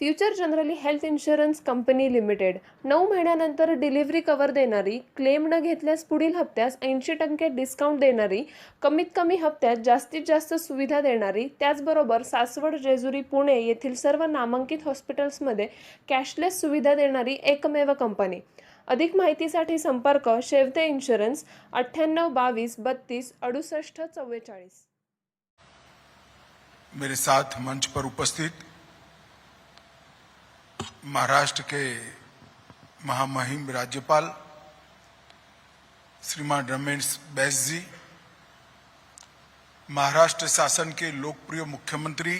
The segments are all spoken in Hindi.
Future generally health insurance company limited 9 महिन्यानंतर डिलिव्हरी कव्हर देणारी, क्लेम न घेतल्यास पुढील हप्त्यास 80% डिस्काउंट देणारी, कमीत कमी हप्त्यात जास्तीत जास्त सुविधा देणारी, त्याचबरोबर सासवड, जेजुरी, पुणे येथील सर्व नामांकित हॉस्पिटल्समध्ये कॅशलेस सुविधा देणारी एकमेव कंपनी। अधिक माहितीसाठी संपर्क शेवते इन्शुरन्स 98 22 32 68 44। मेरे साथ मंच पर उपस्थित महाराष्ट्र के महामहिम राज्यपाल श्रीमान रमेश बैस जी, महाराष्ट्र शासन के लोकप्रिय मुख्यमंत्री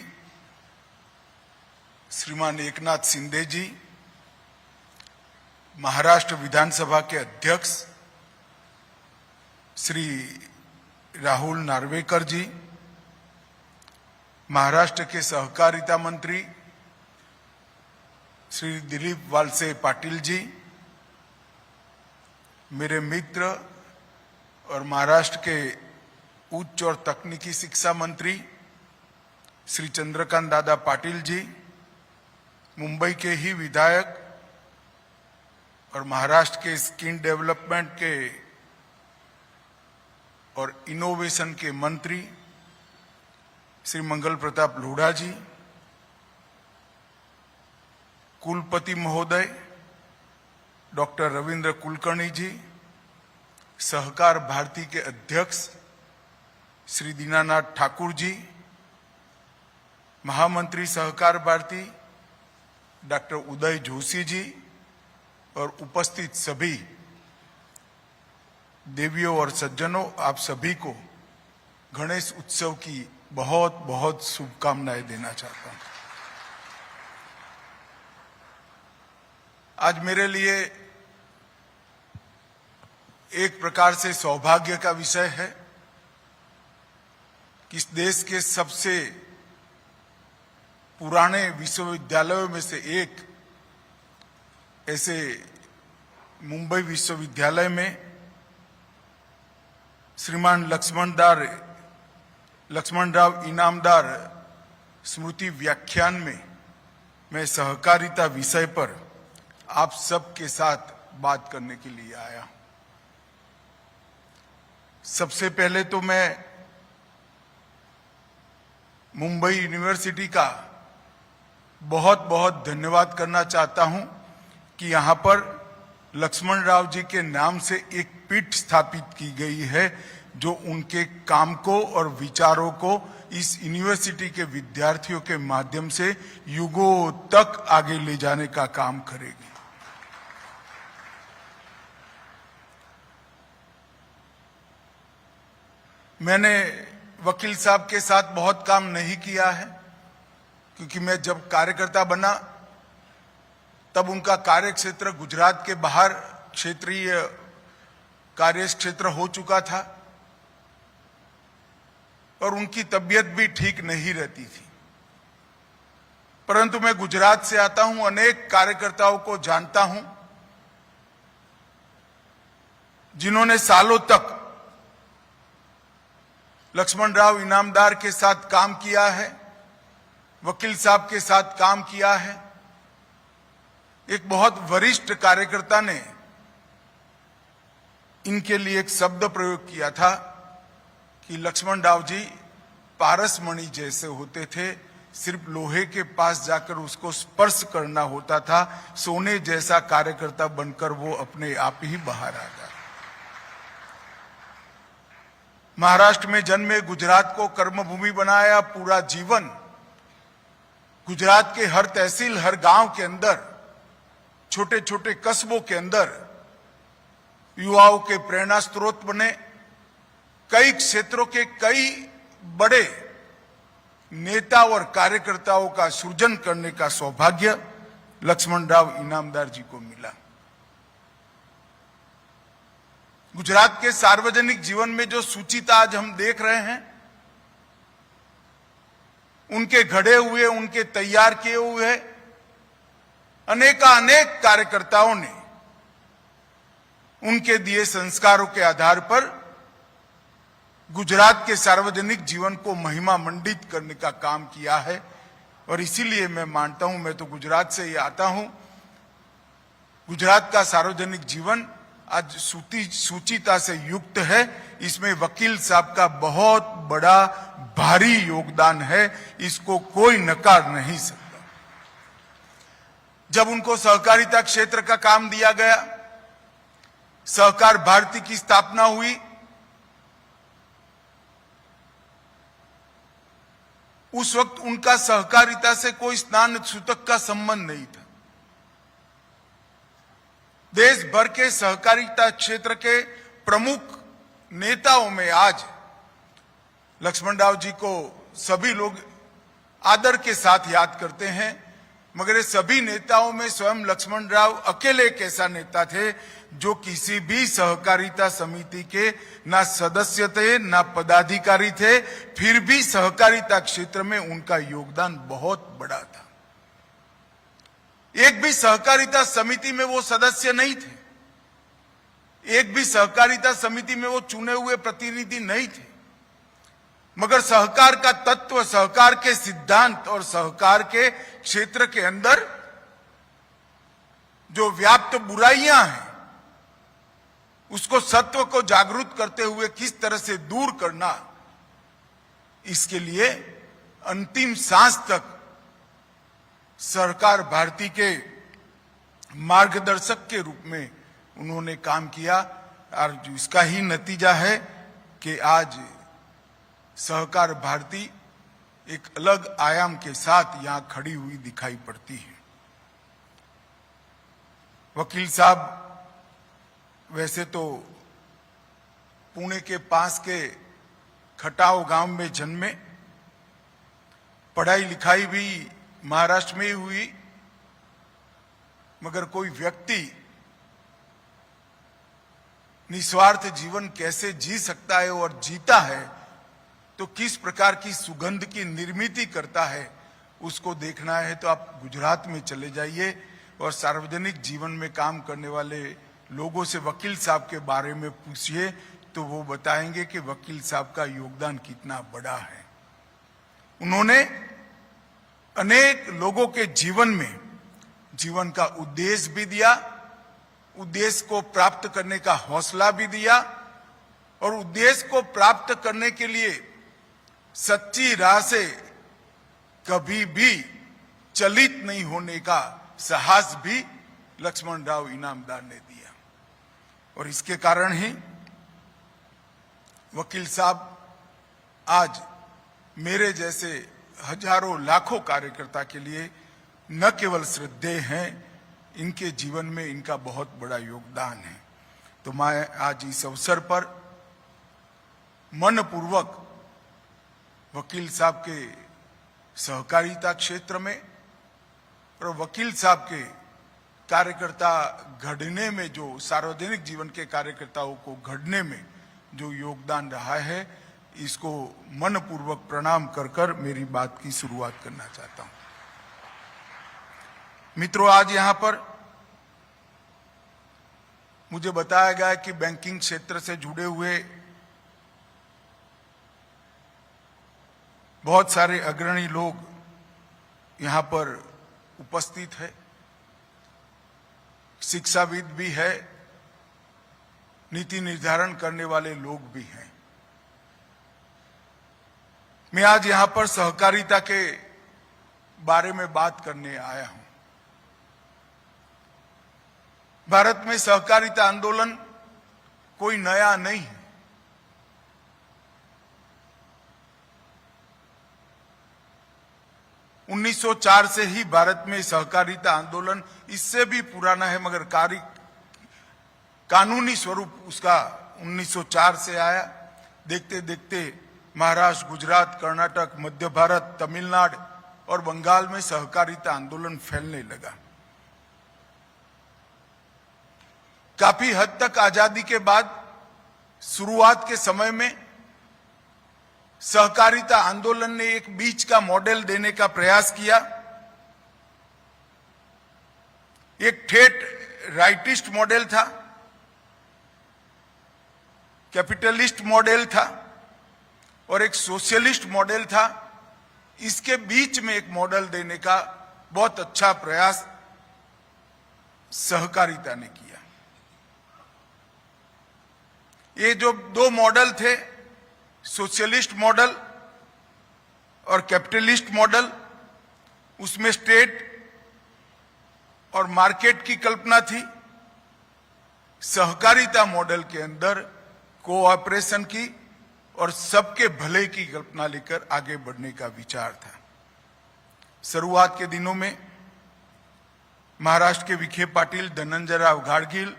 श्रीमान एकनाथ शिंदे जी, महाराष्ट्र विधानसभा के अध्यक्ष श्री राहुल नार्वेकर जी, महाराष्ट्र के सहकारिता मंत्री श्री दिलीप वालसे पाटिल जी, मेरे मित्र और महाराष्ट्र के उच्च और तकनीकी शिक्षा मंत्री श्री चंद्रकांत दादा पाटिल जी, मुंबई के ही विधायक और महाराष्ट्र के स्किल डेवलपमेंट के और इनोवेशन के मंत्री श्री मंगल प्रताप लोढ़ा जी, कुलपति महोदय डॉक्टर रविंद्र कुलकर्णी जी, सहकार भारती के अध्यक्ष श्री दीनानाथ ठाकुर जी, महामंत्री सहकार भारती डॉक्टर उदय जोशी जी और उपस्थित सभी देवियों और सज्जनों, आप सभी को गणेश उत्सव की बहुत बहुत शुभकामनाएं देना चाहता हूं। आज मेरे लिए एक प्रकार से सौभाग्य का विषय है कि इस देश के सबसे पुराने विश्वविद्यालयों में से एक ऐसे मुंबई विश्वविद्यालय में श्रीमान लक्ष्मणराव इनामदार स्मृति व्याख्यान में मैं सहकारिता विषय पर आप सबके साथ बात करने के लिए आया। सबसे पहले तो मैं मुंबई यूनिवर्सिटी का बहुत बहुत धन्यवाद करना चाहता हूं कि यहां पर लक्ष्मण राव जी के नाम से एक पीठ स्थापित की गई है जो उनके काम को और विचारों को इस यूनिवर्सिटी के विद्यार्थियों के माध्यम से युगों तक आगे ले जाने का काम करेगी। मैंने वकील साहब के साथ बहुत काम नहीं किया है क्योंकि मैं जब कार्यकर्ता बना तब उनका कार्य क्षेत्र गुजरात के बाहर क्षेत्रीय कार्य क्षेत्र हो चुका था और उनकी तबीयत भी ठीक नहीं रहती थी। परंतु मैं गुजरात से आता हूं, अनेक कार्यकर्ताओं को जानता हूं जिन्होंने सालों तक लक्ष्मण राव इनामदार के साथ काम किया है, वकील साहब के साथ काम किया है। एक बहुत वरिष्ठ कार्यकर्ता ने इनके लिए एक शब्द प्रयोग किया था कि लक्ष्मण राव जी पारसमणि जैसे होते थे, सिर्फ लोहे के पास जाकर उसको स्पर्श करना होता था, सोने जैसा कार्यकर्ता बनकर वो अपने आप ही बाहर आ गया। महाराष्ट्र में जन्मे, गुजरात को कर्मभूमि बनाया, पूरा जीवन गुजरात के हर तहसील, हर गांव के अंदर, छोटे छोटे कस्बों के अंदर युवाओं के प्रेरणा स्रोत बने। कई क्षेत्रों के कई बड़े नेता और कार्यकर्ताओं का सृजन करने का सौभाग्य लक्ष्मण राव इनामदार जी को मिला। गुजरात के सार्वजनिक जीवन में जो सूचिता आज हम देख रहे हैं, उनके घड़े हुए, उनके तैयार किए हुए अनेक कार्यकर्ताओं ने उनके दिए संस्कारों के आधार पर गुजरात के सार्वजनिक जीवन को महिमा मंडित करने का काम किया है। और इसीलिए मैं मानता हूं, मैं तो गुजरात से ही आता हूं, गुजरात का सार्वजनिक जीवन आज सूचिता से युक्त है। इसमें वकील साहब का बहुत बड़ा भारी योगदान है, इसको कोई नकार नहीं सकता। जब उनको सहकारिता क्षेत्र का काम दिया गया, सहकार भारती की स्थापना हुई, उस वक्त उनका सहकारिता से कोई स्नान सूतक का संबंध नहीं था। देश भर के सहकारिता क्षेत्र के प्रमुख नेताओं में आज लक्ष्मण राव जी को सभी लोग आदर के साथ याद करते हैं, मगर ये सभी नेताओं में स्वयं लक्ष्मण राव अकेले एक ऐसा नेता थे जो किसी भी सहकारिता समिति के ना सदस्य थे ना पदाधिकारी थे, फिर भी सहकारिता क्षेत्र में उनका योगदान बहुत बड़ा था। एक भी सहकारिता समिति में वो सदस्य नहीं थे, एक भी सहकारिता समिति में वो चुने हुए प्रतिनिधि नहीं थे, मगर सहकार का तत्व, सहकार के सिद्धांत और सहकार के क्षेत्र के अंदर जो व्याप्त बुराइयां हैं, उसको सत्व को जागरूक करते हुए किस तरह से दूर करना, इसके लिए अंतिम सांस तक सरकार भारती के मार्गदर्शक के रूप में उन्होंने काम किया। और इसका ही नतीजा है कि आज सहकार भारती एक अलग आयाम के साथ यहां खड़ी हुई दिखाई पड़ती है। वकील साहब वैसे तो पुणे के पास के खटाव गांव में जन्मे, पढ़ाई लिखाई भी महाराष्ट्र में ही हुई, मगर कोई व्यक्ति निस्वार्थ जीवन कैसे जी सकता है और जीता है तो किस प्रकार की सुगंध की निर्मित करता है, उसको देखना है तो आप गुजरात में चले जाइए और सार्वजनिक जीवन में काम करने वाले लोगों से वकील साहब के बारे में पूछिए तो वो बताएंगे कि वकील साहब का योगदान कितना बड़ा है। उन्होंने अनेक लोगों के जीवन में जीवन का उद्देश्य भी दिया, उद्देश्य को प्राप्त करने का हौसला भी दिया और उद्देश्य को प्राप्त करने के लिए सच्ची राह से कभी भी चलित नहीं होने का साहस भी लक्ष्मण राव इनामदार ने दिया। और इसके कारण ही वकील साहब आज मेरे जैसे हजारों लाखों कार्यकर्ता के लिए न केवल श्रद्धेय हैं, इनके जीवन में इनका बहुत बड़ा योगदान है। तो मैं आज इस अवसर पर मनपूर्वक वकील साहब के सहकारिता क्षेत्र में और वकील साहब के कार्यकर्ता घड़ने में, जो सार्वजनिक जीवन के कार्यकर्ताओं को घड़ने में जो योगदान रहा है, इसको मनपूर्वक प्रणाम कर कर मेरी बात की शुरुआत करना चाहता हूं। मित्रों, आज यहां पर मुझे बताया गया कि बैंकिंग क्षेत्र से जुड़े हुए बहुत सारे अग्रणी लोग यहां पर उपस्थित है, शिक्षाविद भी है, नीति निर्धारण करने वाले लोग भी हैं। मैं आज यहां पर सहकारिता के बारे में बात करने आया हूं। भारत में सहकारिता आंदोलन कोई नया नहीं है। (1904) से ही भारत में सहकारिता आंदोलन, इससे भी पुराना है, मगर कानूनी स्वरूप उसका 1904 से आया। देखते देखते महाराष्ट्र, गुजरात, कर्नाटक, मध्य भारत, तमिलनाडु और बंगाल में सहकारिता आंदोलन फैलने लगा। काफी हद तक आजादी के बाद शुरुआत के समय में सहकारिता आंदोलन ने एक बीच का मॉडल देने का प्रयास किया। एक ठेठ राइटिस्ट मॉडल था, कैपिटलिस्ट मॉडल था और एक सोशलिस्ट मॉडल था। इसके बीच में एक मॉडल देने का बहुत अच्छा प्रयास सहकारिता ने किया। ये जो दो मॉडल थे, सोशलिस्ट मॉडल और कैपिटलिस्ट मॉडल, उसमें स्टेट और मार्केट की कल्पना थी। सहकारिता मॉडल के अंदर कोऑपरेशन की और सबके भले की कल्पना लेकर आगे बढ़ने का विचार था। शुरुआत के दिनों में महाराष्ट्र के विखे पाटिल, धनंजय राव गाडगिल,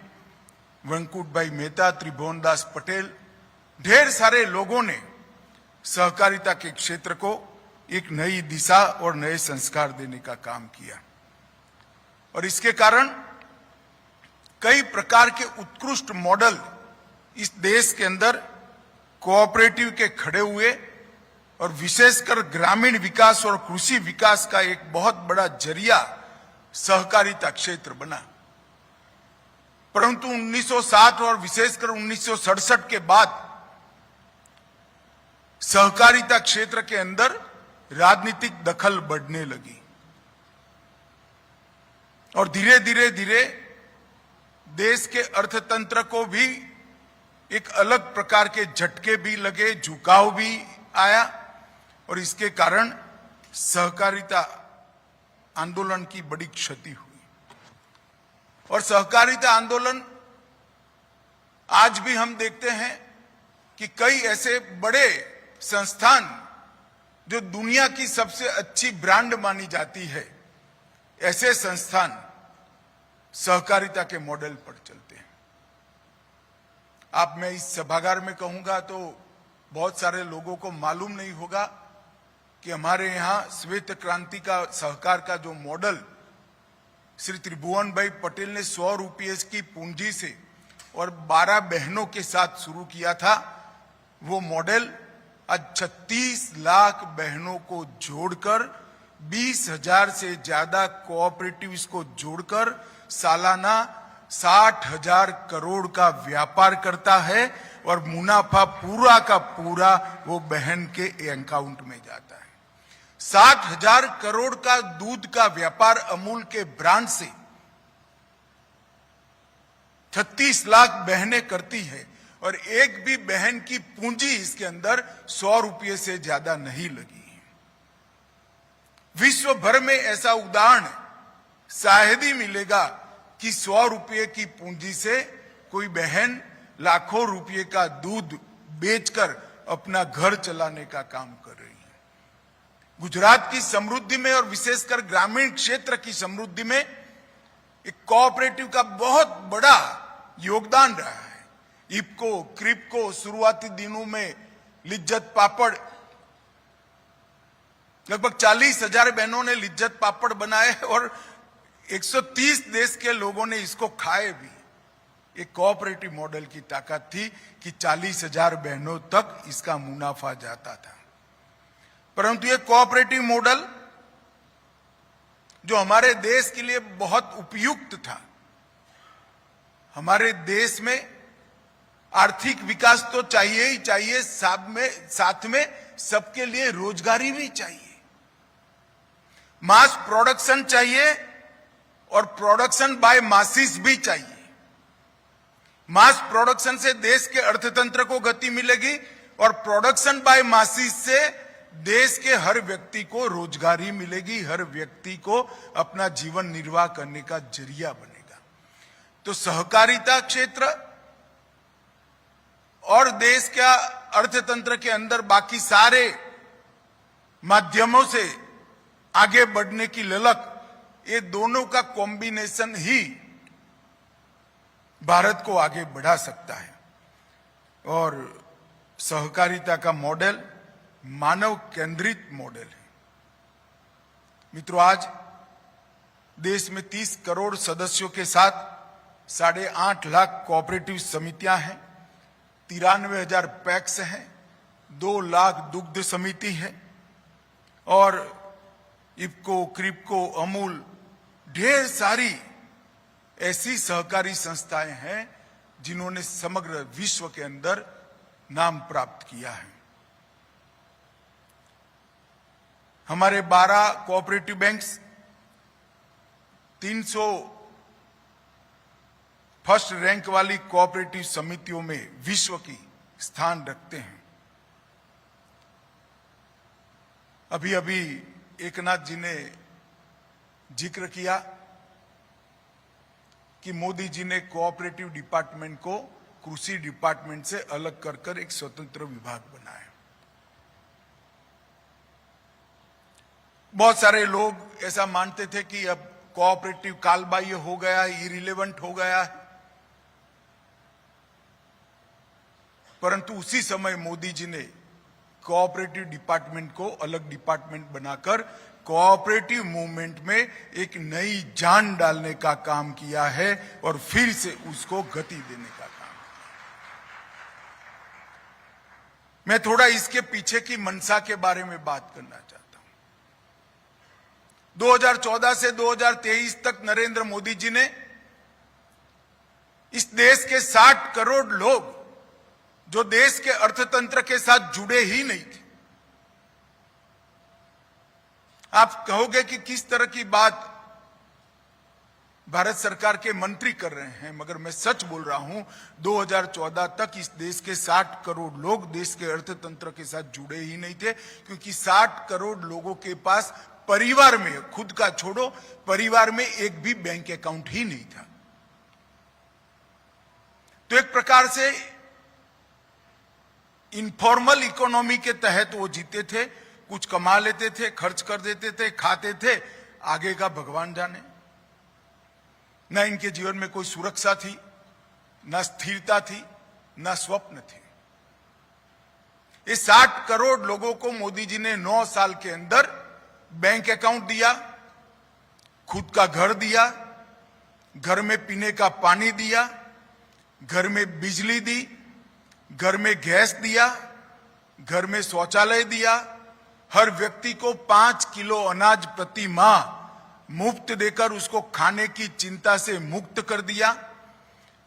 वेंकुट भाई मेहता, त्रिभुवन दास पटेल, ढेर सारे लोगों ने सहकारिता के क्षेत्र को एक नई दिशा और नए संस्कार देने का काम किया और इसके कारण कई प्रकार के उत्कृष्ट मॉडल इस देश के अंदर कोऑपरेटिव के खड़े हुए और विशेषकर ग्रामीण विकास और कृषि विकास का एक बहुत बड़ा जरिया सहकारिता क्षेत्र बना। परंतु 1960 और विशेषकर 1967 के बाद सहकारिता क्षेत्र के अंदर राजनीतिक दखल बढ़ने लगी और धीरे धीरे देश के अर्थतंत्र को भी एक अलग प्रकार के झटके भी लगे, झुकाव भी आया और इसके कारण सहकारिता आंदोलन की बड़ी क्षति हुई। और सहकारिता आंदोलन आज भी हम देखते हैं कि कई ऐसे बड़े संस्थान जो दुनिया की सबसे अच्छी ब्रांड मानी जाती है, ऐसे संस्थान सहकारिता के मॉडल पर चलते हैं। आप मैं इस सभागार में कहूंगा तो बहुत सारे लोगों को मालूम नहीं होगा कि हमारे यहां श्वेत क्रांति का सहकार का जो मॉडल श्री त्रिभुवन भाई पटेल ने 100 रुपये की पूंजी से और 12 बहनों के साथ शुरू किया था, वो मॉडल आज 36 लाख बहनों को जोड़कर 20,000 से ज्यादा कोऑपरेटिव्स को जोड़कर सालाना 60,000 करोड़ का व्यापार करता है और मुनाफा पूरा का पूरा वो बहन के अकाउंट में जाता है। 60,000 करोड़ का दूध का व्यापार अमूल के ब्रांड से 36 लाख बहनें करती है और एक भी बहन की पूंजी इसके अंदर 100 रुपये से ज्यादा नहीं लगी। विश्व भर में ऐसा उदाहरण शायद ही मिलेगा कि 100 रुपये की पूंजी से कोई बहन लाखों रुपये का दूध बेचकर अपना घर चलाने का काम कर रही है। गुजरात की समृद्धि में और विशेषकर ग्रामीण क्षेत्र की समृद्धि में एक कोऑपरेटिव का बहुत बड़ा योगदान रहा है। इफको, क्रिप्को, शुरुआती दिनों में लिज्जत पापड़, लगभग 40,000 बहनों ने लिज्जत पापड़ बनाए और 130 देश के लोगों ने इसको खाए भी। एक कोऑपरेटिव मॉडल की ताकत थी कि 40,000 बहनों तक इसका मुनाफा जाता था। परंतु ये कोऑपरेटिव मॉडल जो हमारे देश के लिए बहुत उपयुक्त था, हमारे देश में आर्थिक विकास तो चाहिए ही चाहिए, साथ में सबके लिए रोजगारी भी चाहिए, मास प्रोडक्शन चाहिए और प्रोडक्शन बाय मासिस भी चाहिए। मास प्रोडक्शन से देश के अर्थतंत्र को गति मिलेगी और प्रोडक्शन बाय मासिस से देश के हर व्यक्ति को रोजगारी मिलेगी, हर व्यक्ति को अपना जीवन निर्वाह करने का जरिया बनेगा। तो सहकारिता क्षेत्र और देश का अर्थतंत्र के अंदर बाकी सारे माध्यमों से आगे बढ़ने की ललक, ये दोनों का कॉम्बिनेशन ही भारत को आगे बढ़ा सकता है। और सहकारिता का मॉडल मानव केंद्रित मॉडल है। मित्रों, आज देश में 30 करोड़ सदस्यों के साथ 8.5 लाख कोऑपरेटिव समितियां हैं, 93,000 पैक्स हैं, 2 लाख दुग्ध समिति है और इफको, क्रिप्को, अमूल, ढेर सारी ऐसी सहकारी संस्थाएं हैं जिन्होंने समग्र विश्व के अंदर नाम प्राप्त किया है। हमारे 12 कोऑपरेटिव बैंक्स 300 फर्स्ट रैंक वाली कोऑपरेटिव समितियों में विश्व की स्थान रखते हैं। अभी अभी एकनाथ जी ने जिक्र किया कि मोदी जी ने कोऑपरेटिव डिपार्टमेंट को कृषि डिपार्टमेंट से अलग कर एक स्वतंत्र विभाग बनाया। बहुत सारे लोग ऐसा मानते थे कि अब कोऑपरेटिव कालबाह्य हो गया, इरिलेवेंट हो गया है, परंतु उसी समय मोदी जी ने कोऑपरेटिव डिपार्टमेंट को अलग डिपार्टमेंट बनाकर कोऑपरेटिव मूवमेंट में एक नई जान डालने का काम किया है और फिर से उसको गति देने का काम। मैं थोड़ा इसके पीछे की मंशा के बारे में बात करना चाहता हूं। 2014 से 2023 तक नरेंद्र मोदी जी ने इस देश के 60 करोड़ लोग जो देश के अर्थतंत्र के साथ जुड़े ही नहीं थे। आप कहोगे कि किस तरह की बात भारत सरकार के मंत्री कर रहे हैं, मगर मैं सच बोल रहा हूं। 2014 तक इस देश के 60 करोड़ लोग देश के अर्थतंत्र के साथ जुड़े ही नहीं थे, क्योंकि 60 करोड़ लोगों के पास परिवार में, खुद का छोड़ो, परिवार में एक भी बैंक अकाउंट ही नहीं था। तो एक प्रकार से इनफॉर्मल इकोनॉमी के तहत वो जीते थे, कुछ कमा लेते थे, खर्च कर देते थे, खाते थे, आगे का भगवान जाने। न इनके जीवन में कोई सुरक्षा थी, न स्थिरता थी, न स्वप्न थे। इस 60 करोड़ लोगों को मोदी जी ने 9 साल के अंदर बैंक अकाउंट दिया, खुद का घर दिया, घर में पीने का पानी दिया, घर में बिजली दी, घर में गैस दिया, घर में शौचालय दिया, हर व्यक्ति को 5 किलो अनाज प्रति माह मुफ्त देकर उसको खाने की चिंता से मुक्त कर दिया।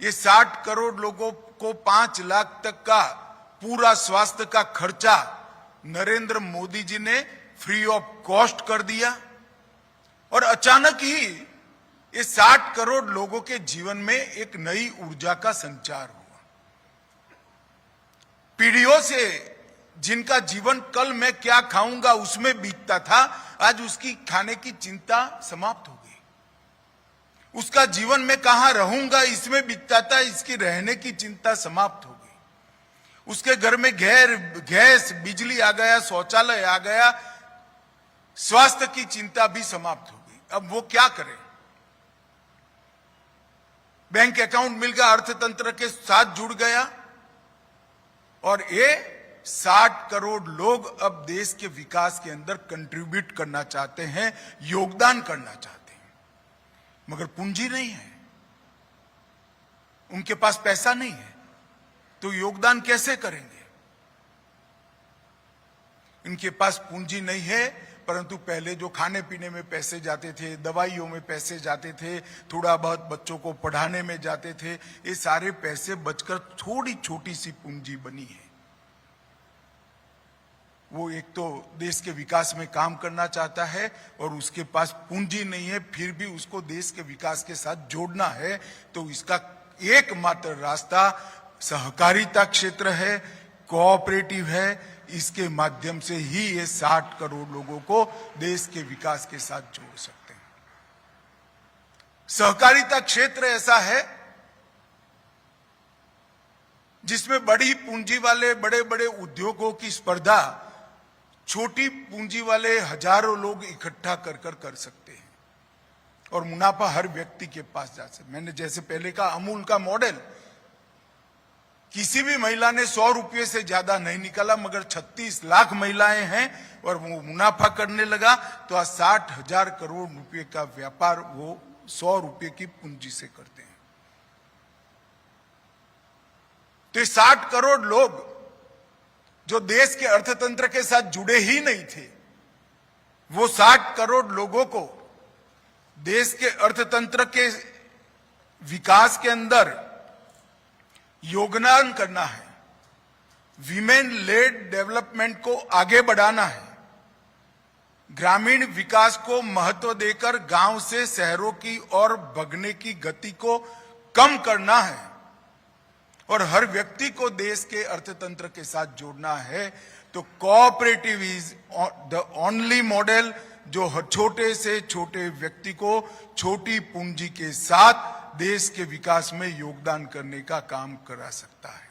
ये 60 करोड़ लोगों को 5 लाख तक का पूरा स्वास्थ्य का खर्चा नरेंद्र मोदी जी ने फ्री ऑफ कॉस्ट कर दिया। और अचानक ही ये 60 करोड़ लोगों के जीवन में एक नई ऊर्जा का संचार हुआ। पीढ़ियों से जिनका जीवन कल मैं क्या खाऊंगा उसमें बीतता था, आज उसकी खाने की चिंता समाप्त हो गई। उसका जीवन में कहां रहूंगा इसमें बीतता था, इसकी रहने की चिंता समाप्त हो गई। उसके घर में गैस, बिजली आ गया, शौचालय आ गया, स्वास्थ्य की चिंता भी समाप्त हो गई। अब वो क्या करे? बैंक अकाउंट मिल गया, अर्थतंत्र के साथ जुड़ गया, और ये 60 करोड़ लोग अब देश के विकास के अंदर कंट्रीब्यूट करना चाहते हैं, योगदान करना चाहते हैं, मगर पूंजी नहीं है, उनके पास पैसा नहीं है, तो योगदान कैसे करेंगे? इनके पास पूंजी नहीं है, परंतु पहले जो खाने पीने में पैसे जाते थे, दवाइयों में पैसे जाते थे, थोड़ा बहुत बच्चों को पढ़ाने में जाते थे, ये सारे पैसे बचकर थोड़ी छोटी सी पूंजी बनी है। वो एक तो देश के विकास में काम करना चाहता है और उसके पास पूंजी नहीं है, फिर भी उसको देश के विकास के साथ जोड़ना है, तो इसका एकमात्र रास्ता सहकारिता क्षेत्र है, कोऑपरेटिव है। इसके माध्यम से ही ये 60 करोड़ लोगों को देश के विकास के साथ जोड़ सकते हैं। सहकारिता क्षेत्र ऐसा है जिसमें बड़ी पूंजी वाले बड़े बड़े उद्योगों की स्पर्धा छोटी पूंजी वाले हजारों लोग इकट्ठा कर सकते हैं और मुनाफा हर व्यक्ति के पास जा सकता है। मैंने जैसे पहले कहा, अमूल का मॉडल, किसी भी महिला ने 100 रुपये से ज्यादा नहीं निकाला, मगर 36 लाख महिलाएं हैं और वो मुनाफा करने लगा, तो आज 60,000 करोड़ रुपए का व्यापार वो 100 रुपये की पूंजी से करते हैं। तो 60 करोड़ लोग जो देश के अर्थतंत्र के साथ जुड़े ही नहीं थे, वो 60 करोड़ लोगों को देश के अर्थतंत्र के विकास के अंदर योगदान करना है, विमेन लेड डेवलपमेंट को आगे बढ़ाना है, ग्रामीण विकास को महत्व देकर गांव से शहरों की ओर भगने की गति को कम करना है और हर व्यक्ति को देश के अर्थतंत्र के साथ जोड़ना है, तो cooperative is the only model जो छोटे से छोटे व्यक्ति को छोटी पूंजी के साथ देश के विकास में योगदान करने का काम करा सकता है।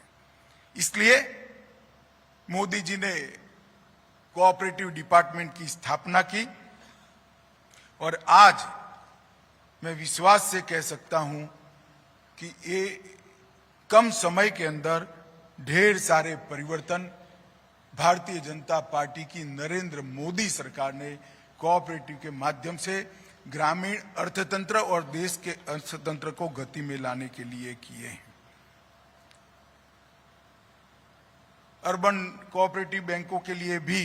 इसलिए मोदी जी ने कोऑपरेटिव डिपार्टमेंट की स्थापना की और आज मैं विश्वास से कह सकता हूं कि ये कम समय के अंदर ढेर सारे परिवर्तन भारतीय जनता पार्टी की नरेंद्र मोदी सरकार ने कोऑपरेटिव के माध्यम से ग्रामीण अर्थतंत्र और देश के अर्थतंत्र को गति में लाने के लिए किए हैं। अर्बन कोऑपरेटिव बैंकों के लिए भी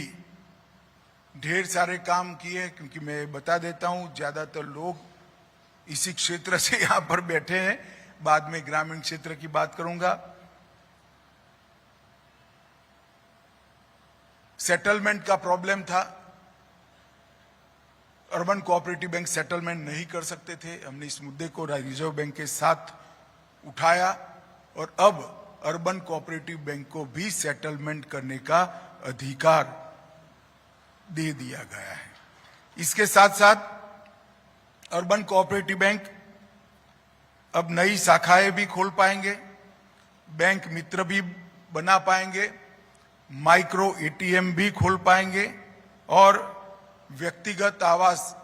ढेर सारे काम किए, क्योंकि मैं बता देता हूं ज्यादातर लोग इसी क्षेत्र से यहां पर बैठे हैं, बाद में ग्रामीण क्षेत्र की बात करूंगा। सेटलमेंट का प्रॉब्लम था, अर्बन कोऑपरेटिव बैंक सेटलमेंट नहीं कर सकते थे। हमने इस मुद्दे को रिजर्व बैंक के साथ उठाया और अब अर्बन कोऑपरेटिव बैंक को भी सेटलमेंट करने का अधिकार दे दिया गया है। इसके साथ साथ अर्बन कोऑपरेटिव बैंक अब नई शाखाएं भी खोल पाएंगे, बैंक मित्र भी बना पाएंगे, माइक्रो एटीएम भी खोल पाएंगे और व्यक्तिगत आवास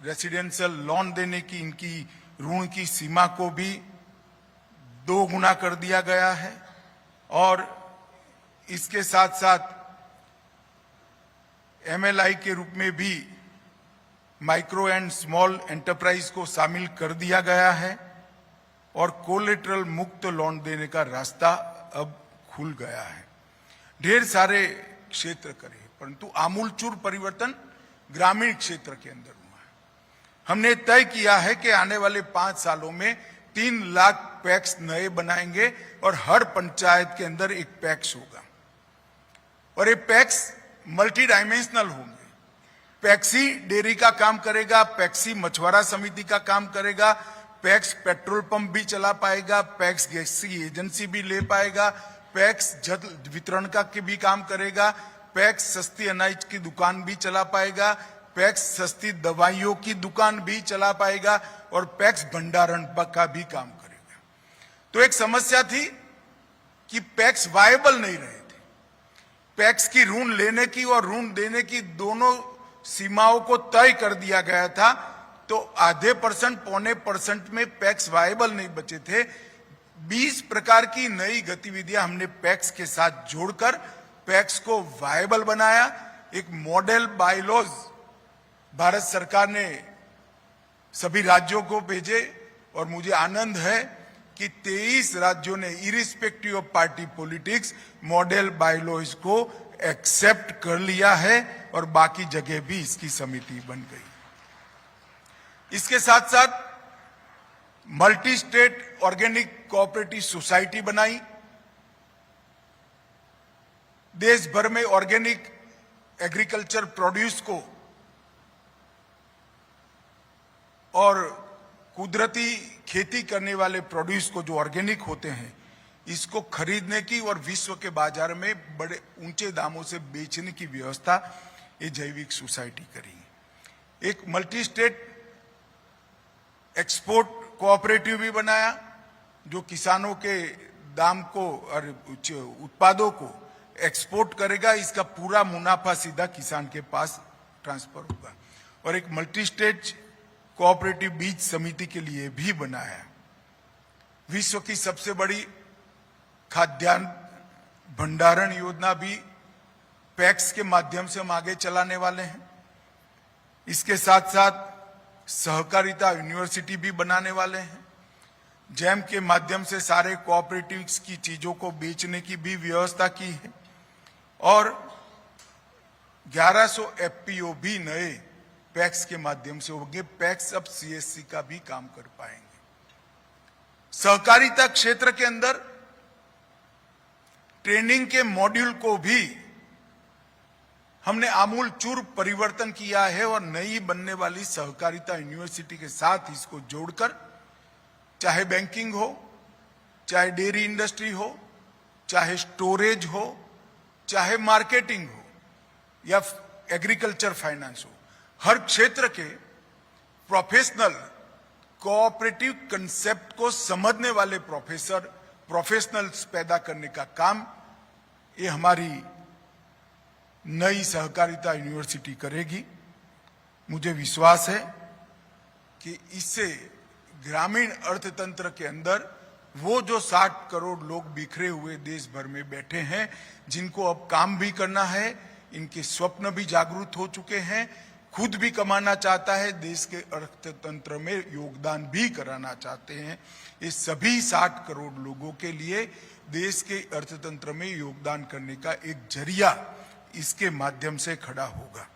रेसिडेंशियल लोन देने की इनकी ऋण की सीमा को भी 2 गुना कर दिया गया है। और इसके साथ साथ एमएलआई के रूप में भी माइक्रो एंड स्मॉल एंटरप्राइज को शामिल कर दिया गया है और कोलेटरल मुक्त लोन देने का रास्ता अब खुल गया है। ढेर सारे क्षेत्र करे, परंतु आमूलचूर परिवर्तन ग्रामीण क्षेत्र के अंदर हुआ है। हमने तय किया है कि आने वाले 5 सालों में 3 लाख पैक्स नए बनाएंगे और हर पंचायत के अंदर एक पैक्स होगा और ये पैक्स मल्टी डायमेंशनल होंगे। पैक्सी डेयरी का काम करेगा, पैक्सी मछुआरा समिति का काम करेगा, पैक्स पेट्रोल पंप भी चला पाएगा, पैक्स गैस की एजेंसी भी ले पाएगा, पैक्स जल वितरण का के भी काम करेगा, पैक्स सस्ती अनाज की दुकान भी चला पाएगा, पैक्स सस्ती दवाइयों की दुकान भी चला पाएगा और पैक्स भंडारण का भी काम करेगा। तो एक समस्या थी कि पैक्स वायबल नहीं रहे थे। पैक्स की ऋण लेने की और ऋण देने की दोनों सीमाओं को तय कर दिया गया था, तो आधे %, पौने % में पैक्स वायबल नहीं बचे थे। 20 प्रकार की नई गतिविधियां हमने पैक्स के साथ जोड़कर पैक्स को वायबल बनाया। एक मॉडल बायलॉज भारत सरकार ने सभी राज्यों को भेजे और मुझे आनंद है कि 23 राज्यों ने irrespective of party politics model bylaws को एक्सेप्ट कर लिया है और बाकी जगह भी इसकी समिति बन गई। इसके साथ साथ multi state organic cooperative society बनाई। देश भर में ऑर्गेनिक एग्रीकल्चर प्रोड्यूस को और कुदरती खेती करने वाले प्रोड्यूस को जो ऑर्गेनिक होते हैं, इसको खरीदने की और विश्व के बाजार में बड़े ऊंचे दामों से बेचने की व्यवस्था ये जैविक सोसाइटी करी। एक मल्टी स्टेट एक्सपोर्ट कोऑपरेटिव भी बनाया जो किसानों के दाम को और उत्पादों को एक्सपोर्ट करेगा। इसका पूरा मुनाफा सीधा किसान के पास ट्रांसफर होगा। और एक मल्टी स्टेट कोऑपरेटिव बीज समिति के लिए भी बनाया। विश्व की सबसे बड़ी खाद्यान्न भंडारण योजना भी पैक्स के माध्यम से हम आगे चलाने वाले हैं। इसके साथ साथ सहकारिता यूनिवर्सिटी भी बनाने वाले हैं। जैम के माध्यम से सारे कोऑपरेटिव्स की चीजों को बेचने की भी व्यवस्था की है और 1100 एफपीओ भी नए पैक्स के माध्यम से होंगे। पैक्स अब सीएससी का भी काम कर पाएंगे। सहकारिता क्षेत्र के अंदर ट्रेनिंग के मॉड्यूल को भी हमने आमूल चूर परिवर्तन किया है और नई बनने वाली सहकारिता यूनिवर्सिटी के साथ इसको जोड़कर, चाहे बैंकिंग हो, चाहे डेयरी इंडस्ट्री हो, चाहे स्टोरेज हो, चाहे मार्केटिंग हो या एग्रीकल्चर फाइनेंस हो, हर क्षेत्र के प्रोफेशनल कोऑपरेटिव कंसेप्ट को समझने वाले प्रोफेशनल्स पैदा करने का काम ये हमारी नई सहकारिता यूनिवर्सिटी करेगी। मुझे विश्वास है कि इससे ग्रामीण अर्थतंत्र के अंदर वो जो 60 करोड़ लोग बिखरे हुए देश भर में बैठे हैं, जिनको अब काम भी करना है, इनके स्वप्न भी जागृत हो चुके हैं, खुद भी कमाना चाहता है, देश के अर्थतंत्र में योगदान भी कराना चाहते हैं, इस सभी 60 करोड़ लोगों के लिए देश के अर्थतंत्र में योगदान करने का एक जरिया इसके माध्यम से खड़ा होगा।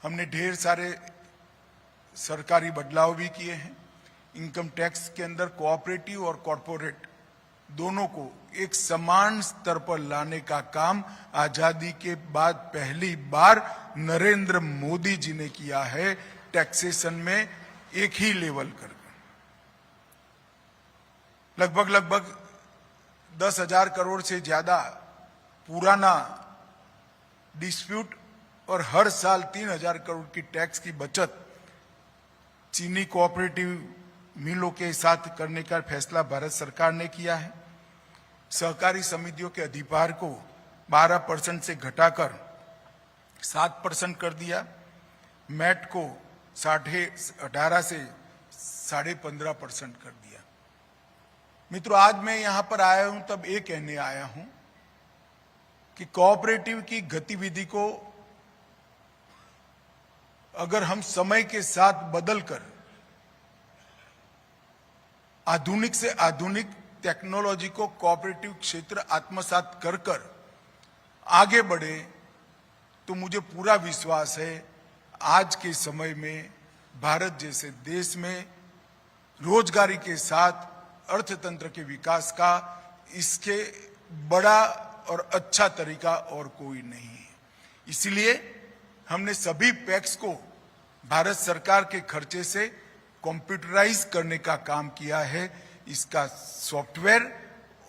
हमने ढेर सारे सरकारी बदलाव भी किए हैं। इनकम टैक्स के अंदर कोऑपरेटिव और कॉरपोरेट दोनों को एक समान स्तर पर लाने का काम आजादी के बाद पहली बार नरेंद्र मोदी जी ने किया है, टैक्सेशन में एक ही लेवल कर। लगभग 10,000 करोड़ से ज्यादा पुराना डिस्प्यूट और हर साल 3,000 करोड़ की टैक्स की बचत चीनी कोऑपरेटिव मिलों के साथ करने का फैसला भारत सरकार ने किया है। सहकारी समितियों के अधिभार को 12% से घटाकर 7% कर दिया। मैट को 18.5 से 15.5% कर दिया। मित्रों, आज मैं यहां पर आया हूं तब ये कहने आया हूं कि कोऑपरेटिव की गतिविधि को अगर हम समय के साथ बदलकर आधुनिक से आधुनिक टेक्नोलॉजी को कोऑपरेटिव क्षेत्र आत्मसात कर आगे बढ़े तो मुझे पूरा विश्वास है आज के समय में भारत जैसे देश में रोजगारी के साथ अर्थतंत्र के विकास का इसके बड़ा और अच्छा तरीका और कोई नहीं है। इसलिए हमने सभी पैक्स को भारत सरकार के खर्चे से कंप्यूटराइज करने का काम किया है। इसका सॉफ्टवेयर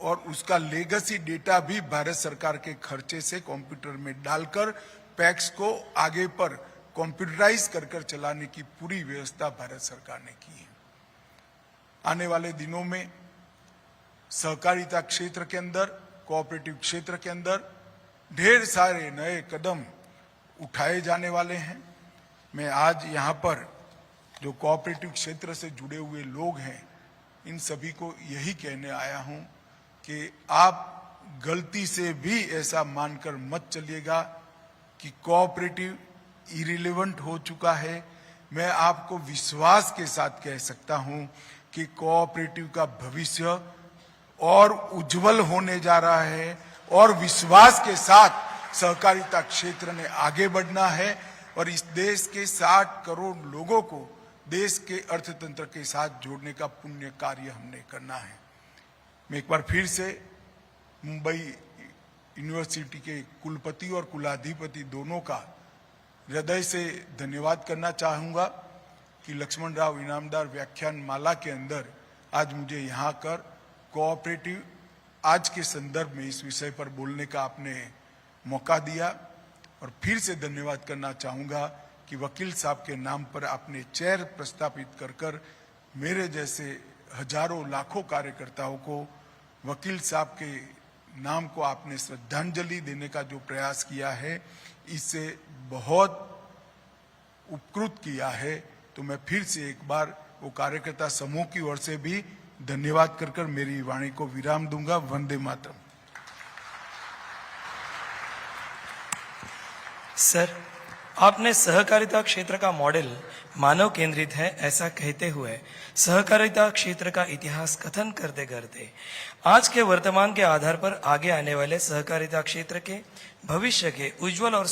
और उसका लेगेसी डेटा भी भारत सरकार के खर्चे से कंप्यूटर में डालकर पैक्स को आगे पर कंप्यूटराइज कर चलाने की पूरी व्यवस्था भारत सरकार ने की है। आने वाले दिनों में सहकारिता क्षेत्र के अंदर, कोऑपरेटिव क्षेत्र के अंदर ढेर सारे नए कदम उठाए जाने वाले हैं। मैं आज यहाँ पर जो कोऑपरेटिव क्षेत्र से जुड़े हुए लोग हैं, इन सभी को यही कहने आया हूं कि आप गलती से भी ऐसा मानकर मत चलिएगा कि कोऑपरेटिव इरिलेवेंट हो चुका है। मैं आपको विश्वास के साथ कह सकता हूं कि कोऑपरेटिव का भविष्य और उज्जवल होने जा रहा है और विश्वास के साथ सहकारिता क्षेत्र ने आगे बढ़ना है और इस देश के 60 करोड़ लोगों को देश के अर्थतंत्र के साथ जोड़ने का पुण्य कार्य हमने करना है। मैं एक बार फिर से मुंबई यूनिवर्सिटी के कुलपति और कुलाधिपति दोनों का हृदय से धन्यवाद करना चाहूंगा कि लक्ष्मण राव इनामदार व्याख्यान माला के अंदर आज मुझे यहाँ कर कोऑपरेटिव आज के संदर्भ में इस विषय पर बोलने का आपने मौका दिया। और फिर से धन्यवाद करना चाहूंगा कि वकील साहब के नाम पर आपने चेयर प्रस्तापित कर मेरे जैसे हजारों लाखों कार्यकर्ताओं को वकील साहब के नाम को आपने श्रद्धांजलि देने का जो प्रयास किया है, इससे बहुत उपकृत किया है। तो मैं फिर से एक बार वो कार्यकर्ता समूह की ओर से भी धन्यवाद कर मेरी वाणी को विराम दूंगा। वंदे मातरम। सर, आपने सहकारिता क्षेत्र का मॉडल मानव केंद्रित है ऐसा कहते हुए सहकारिता क्षेत्र का इतिहास कथन करते करते आज के वर्तमान के आधार पर आगे आने वाले सहकारिता क्षेत्र के भविष्य के उज्जवल और